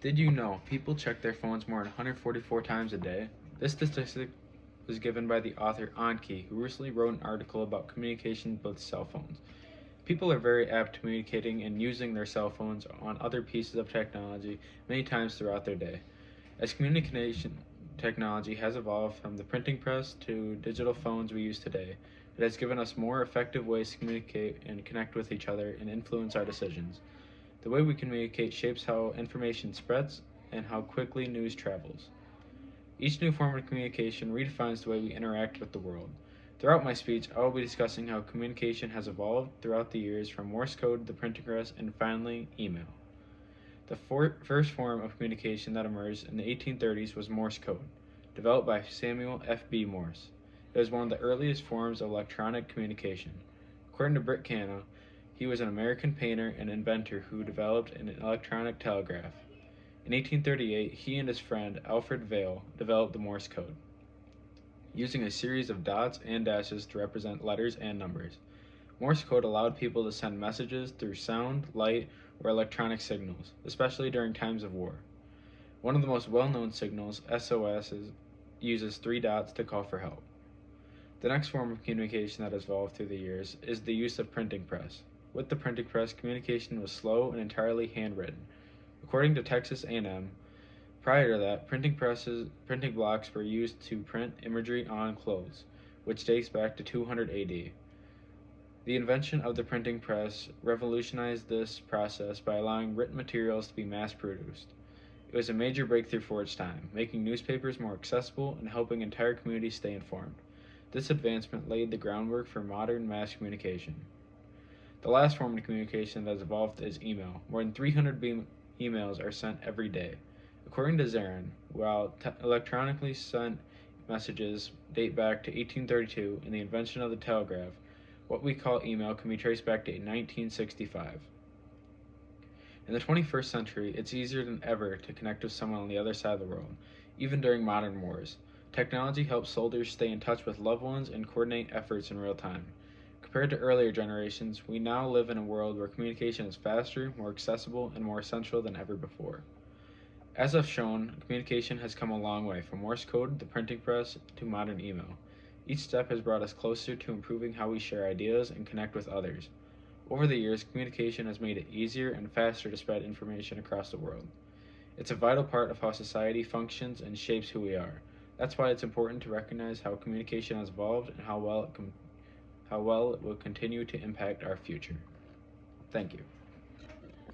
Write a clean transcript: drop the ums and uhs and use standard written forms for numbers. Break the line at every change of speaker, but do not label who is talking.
Did you know people check their phones more than 144 times a day? This statistic was given by the author Anki, who recently wrote an article about communication with cell phones. People are very apt to communicating and using their cell phones on other pieces of technology many times throughout their day. As communication technology has evolved from the printing press to digital phones we use today, it has given us more effective ways to communicate and connect with each other and influence our decisions. The way we communicate shapes how information spreads and how quickly news travels. Each new form of communication redefines the way we interact with the world. Throughout my speech, I will be discussing how communication has evolved throughout the years from Morse code, the printing press, and finally, email. The first form of communication that emerged in the 1830s was Morse code, developed by Samuel F.B. Morse. It was one of the earliest forms of electronic communication. According to Britt Cano, he was an American painter and inventor who developed an electronic telegraph. In 1838, he and his friend Alfred Vail developed the Morse code, using a series of dots and dashes to represent letters and numbers. Morse code allowed people to send messages through sound, light, or electronic signals, especially during times of war. One of the most well-known signals, SOS, uses three dots to call for help. The next form of communication that has evolved through the years is the use of printing press. With the printing press, communication was slow and entirely handwritten. According to Texas A&M, prior to that, printing blocks were used to print imagery on clothes, which dates back to 200 AD. The invention of the printing press revolutionized this process by allowing written materials to be mass-produced. It was a major breakthrough for its time, making newspapers more accessible and helping entire communities stay informed. This advancement laid the groundwork for modern mass communication. The last form of communication that has evolved is email. More than 300 emails are sent every day. According to Zarin, while electronically sent messages date back to 1832 and the invention of the telegraph, what we call email can be traced back to 1965. In the 21st century, it's easier than ever to connect with someone on the other side of the world, even during modern wars. Technology helps soldiers stay in touch with loved ones and coordinate efforts in real time. Compared to earlier generations, we now live in a world where communication is faster, more accessible, and more essential than ever before. As I've shown, communication has come a long way from Morse code, the printing press, to modern email. Each step has brought us closer to improving how we share ideas and connect with others. Over the years, communication has made it easier and faster to spread information across the world. It's a vital part of how society functions and shapes who we are. That's why it's important to recognize how communication has evolved and how well it will continue to impact our future. Thank you.